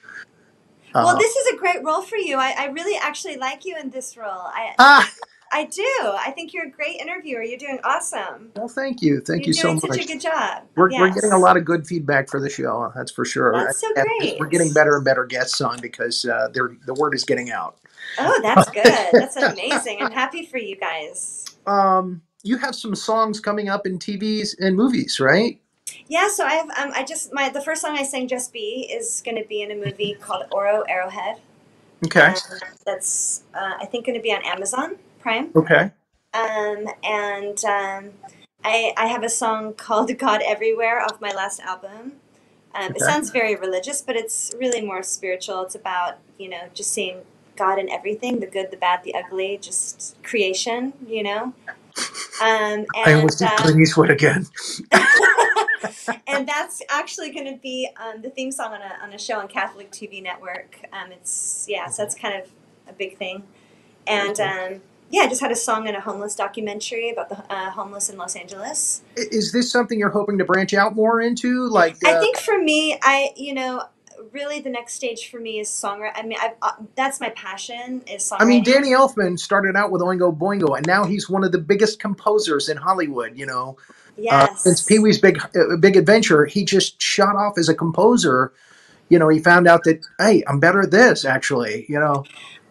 Well, this is a great role for you. I really actually like you in this role. Ah, I do. I think you're a great interviewer. You're doing awesome. well, thank you. Thank You're you so doing such a much. good job. We're getting a Yes. lot of good feedback for the show. That's for sure. That's so And great. we're getting better and better guests on because the word is getting out. Oh, that's good. That's amazing. I'm happy for you guys. You have some songs coming up in TVs and movies, right? Yeah, so I have the first song I sang, Just Be, is going to be in a movie called Oro Arrowhead. Okay. That's I think going to be on Amazon Prime. Okay. I have a song called God Everywhere off my last album. It Okay. sounds very religious, but it's really more spiritual. It's about, just seeing God in everything, the good, the bad, the ugly, just creation, I almost did Clint Eastwood again. and that's actually going to be the theme song on a show on Catholic TV network. So that's kind of a big thing. And I just had a song in a homeless documentary about the homeless in Los Angeles. Is this something you're hoping to branch out more into? I think for me, really the next stage for me is songwriting. I mean, that's my passion is songwriting. I mean, Danny Elfman started out with Oingo Boingo, and now he's one of the biggest composers in Hollywood. Yes. Since Pee-wee's Big Adventure, he just shot off as a composer. He found out that, hey, I'm better at this, actually.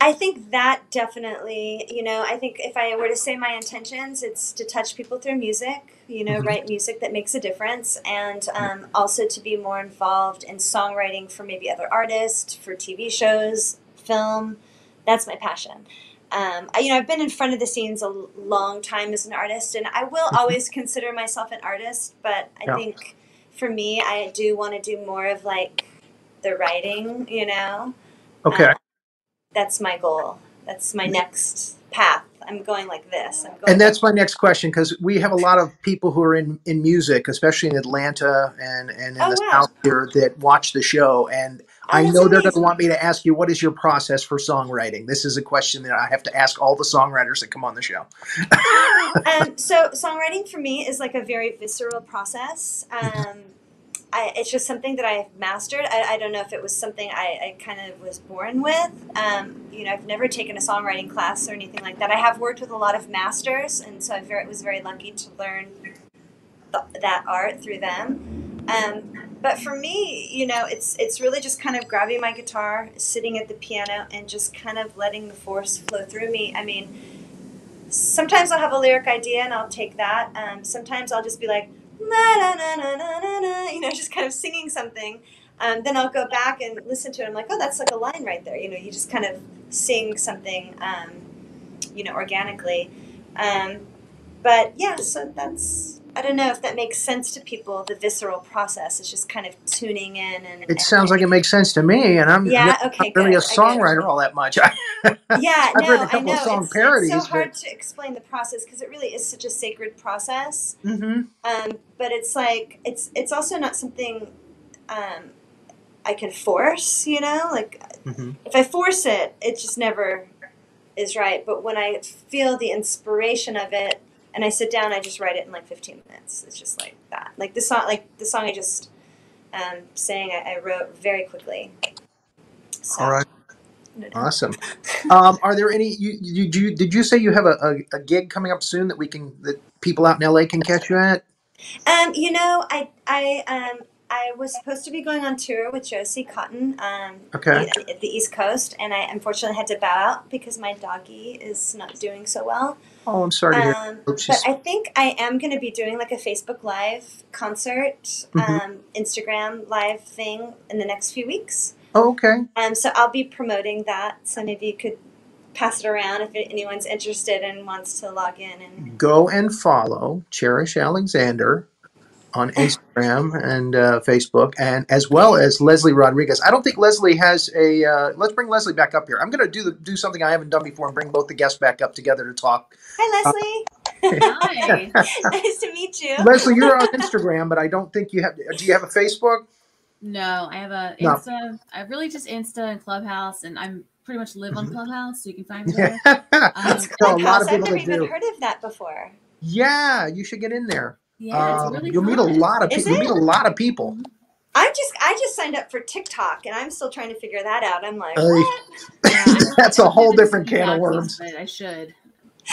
I think that definitely, I think if I were to say my intentions, it's to touch people through music, write music that makes a difference, and also to be more involved in songwriting for maybe other artists, for TV shows, film. That's my passion. I've been in front of the scenes a long time as an artist, and I will always consider myself an artist, but I think for me, I do want to do more of like the writing, Okay. That's my goal. That's my next path. I'm going like this. And that's my next question, because we have a lot of people who are in music, especially in Atlanta and in the South here, that watch the show. And I know they're going to want me to ask you, what is your process for songwriting? This is a question that I have to ask all the songwriters that come on the show. So songwriting for me is like a very visceral process. It's just something that I've mastered. I don't know if it was something I kind of was born with. I've never taken a songwriting class or anything like that. I have worked with a lot of masters, and so I was very lucky to learn that art through them. But for me, it's really just kind of grabbing my guitar, sitting at the piano, and just kind of letting the force flow through me. I mean, sometimes I'll have a lyric idea and I'll take that. Sometimes I'll just be like, na na na na na na, just kind of singing something. Then I'll go back and listen to it. I'm like, oh, that's like a line right there. You just kind of sing something, organically. But yeah, so I don't know if that makes sense to people. The visceral process is just kind of tuning in, and it sounds like it makes sense to me. And I'm not really a songwriter all that much. I've written a couple of song parodies. It's so hard to explain the process because it really is such a sacred process. Mm-hmm. But it's like it's also not something I can force. Mm-hmm. If I force it, it just never is right. But when I feel the inspiration of it, and I sit down, I just write it in like 15 minutes. It's just like that. Like the song I just sang, I wrote very quickly. So, all right. Awesome. Are there any? Did you say you have a gig coming up soon that people out in LA can catch you at? I I was supposed to be going on tour with Josie Cotton Okay. at the East Coast, and I unfortunately had to bow out because my doggy is not doing so well. Oh, I'm sorry to hear. Hope But she's- I think I am going to be doing like a Facebook Live concert, Instagram Live thing in the next few weeks. Oh, okay. So I'll be promoting that. So maybe you could pass it around if anyone's interested and wants to log in. And Go and follow Cherish Alexander on Instagram and Facebook, and as well as Leslie Rodriguez. I don't think Leslie has a. Let's bring Leslie back up here. I'm going to do something I haven't done before and bring both the guests back up together to talk. hi, Leslie. Hi. Nice to meet you. Leslie, you're on Instagram, but I don't think you have. Do you have a Facebook? No, I have a No. Insta. I really just Insta and Clubhouse, and I'm pretty much live on Clubhouse, so you can find me there. That's a lot Clubhouse. of I've people never that even do. heard of that before. Yeah, you should get in there. Yeah, it's really You'll meet a fun. lot of Is people. You'll meet a lot of people. I just signed up for TikTok, and I'm still trying to figure that out. I'm like, Hey. what? Yeah, That's a whole I'm different doing can of TikToks, worms. but I should.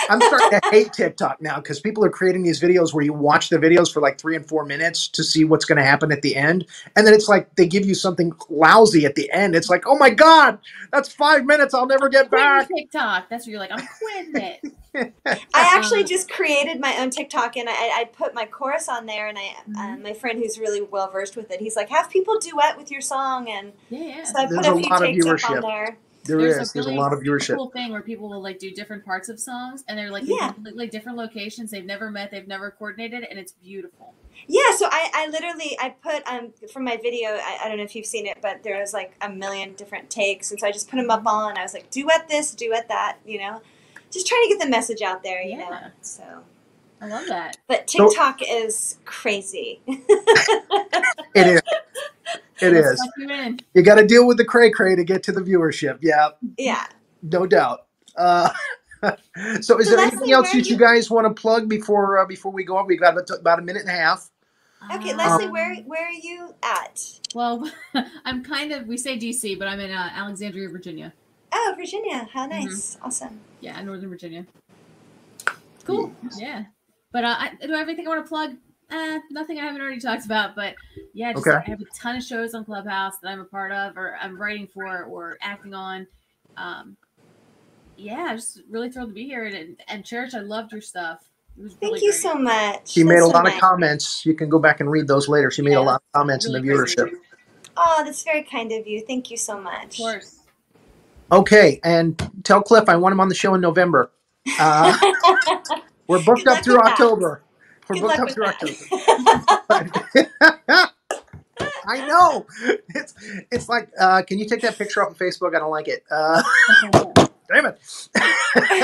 I'm starting to hate TikTok now because people are creating these videos where you watch the videos for like 3 and 4 minutes to see what's going to happen at the end. And then it's like they give you something lousy at the end. It's like, oh my God, that's 5 minutes. I'll never get back. Quitting TikTok. That's what you're like. I'm quitting it. I actually just created my own TikTok, and I put my chorus on there, and my friend who's really well versed with it, he's like, have people duet with your song, and Yeah. so I There's put a a few lot of takes up viewership. on there. There's a lot of viewership. Cool thing where people will like do different parts of songs, and they're like in completely different locations. They've never met, they've never coordinated, and it's beautiful. Yeah, so I literally I put from my video, I don't know if you've seen it, but there was like a million different takes, and so I just put them up all, and I was like, duet this, duet that, just trying to get the message out there, you know. So I love that. But TikTok is crazy. It is. It Let's is. suck you in. You got to deal with the cray-cray to get to the viewership. Yeah, Yeah. no doubt. So is there anything Leslie, else where that you guys want to plug before we go on? We've got about a minute and a half. Okay, Leslie, where are you at? Well, I'm we say DC, but I'm in Alexandria, Virginia. Oh, Virginia. How nice. Awesome. Yeah, Northern Virginia. Cool. Yeah. But do I have anything I want to plug? Nothing I haven't already talked about, but yeah, just, I have a ton of shows on Clubhouse that I'm a part of, or I'm writing for, or acting on. Yeah, I'm just really thrilled to be here. And Cherish, I loved your stuff. It was really Thank you great. so much. She made a lot nice. of comments. You can go back and read those later. She made a lot of comments really in the viewership. great. Oh, that's very kind of you. Thank you so much. Of course. Okay, and tell Cliff I want him on the show in November. We're booked Good up luck through with that. October. We're Good booked luck up with through October. I know. It's like, can you take that picture off of Facebook? I don't like it. Damn it.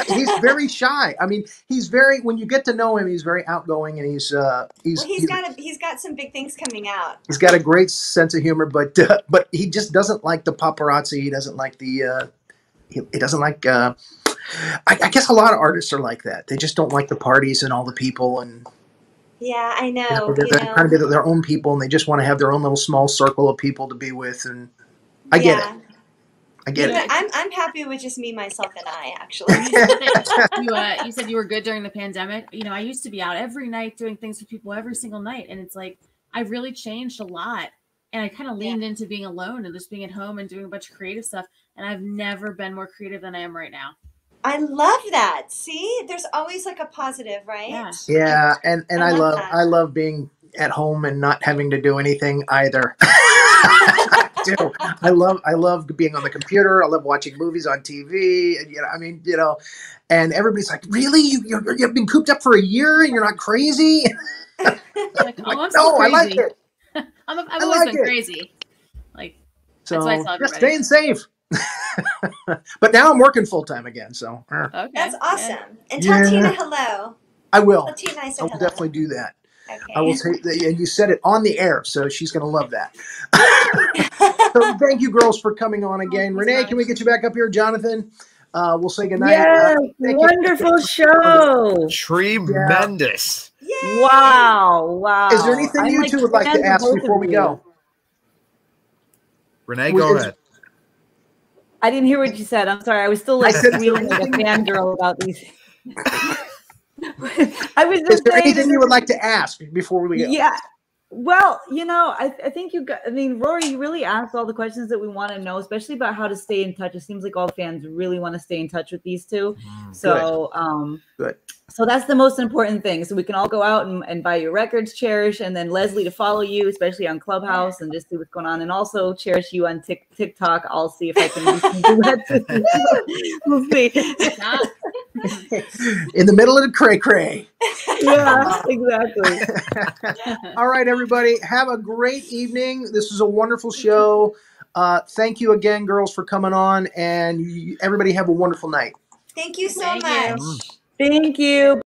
He's very shy. I mean, when you get to know him, he's very outgoing, and he's got some big things coming out. He's got a great sense of humor, but he just doesn't like the paparazzi. He doesn't like he doesn't like, I guess a lot of artists are like that. They just don't like the parties and all the people, and yeah, I know. they're kind of their own people, and they just want to have their own little small circle of people to be with. And I get it. I get it. I'm happy with just me, myself, and I. Actually, you said you were good during the pandemic. I used to be out every night doing things with people every single night, and it's like I've really changed a lot. And I kind of leaned into being alone and just being at home and doing a bunch of creative stuff. And I've never been more creative than I am right now. I love that. See, there's always like a positive, right? Yeah, and I love being at home and not having to do anything either. I do. I love being on the computer. I love watching movies on TV. And, and everybody's like, "Really? You've been cooped up for a year and you're not crazy?" Like, I'm so crazy. I like it. I've always been crazy. Like, so that's why I tell everybody. Just staying safe. But now I'm working full time again. So okay, that's awesome. Yeah. And tell Tina hello. I will. Tell Tina I said I will hello. definitely do that. Okay. I will say that, and you said it on the air, so she's going to love that. So thank you, girls, for coming on again. Renee, can we get you back up here? Jonathan, we'll say goodnight. Yes, wonderful show. Tremendous. Yay. Wow. Is there anything you two would like to ask before we go? Renee, go ahead. I didn't hear what you said. I'm sorry. I was still squealing like a fangirl about these. Is there anything you would like to ask before we go? Yeah. Well, I think Rory, you really asked all the questions that we want to know, especially about how to stay in touch. It seems like all the fans really want to stay in touch with these two. So, Good. So that's the most important thing. So we can all go out and buy your records, Cherish, and then Leslie to follow you, especially on Clubhouse, and just see what's going on. And also Cherish you on TikTok. I'll see if I can do some duets with you. We'll see. In the middle of the cray-cray. Yeah, exactly. All right, everybody. Have a great evening. This was a wonderful show. Thank you again, girls, for coming on. And everybody have a wonderful night. Thank you so Thank much. you. Thank you.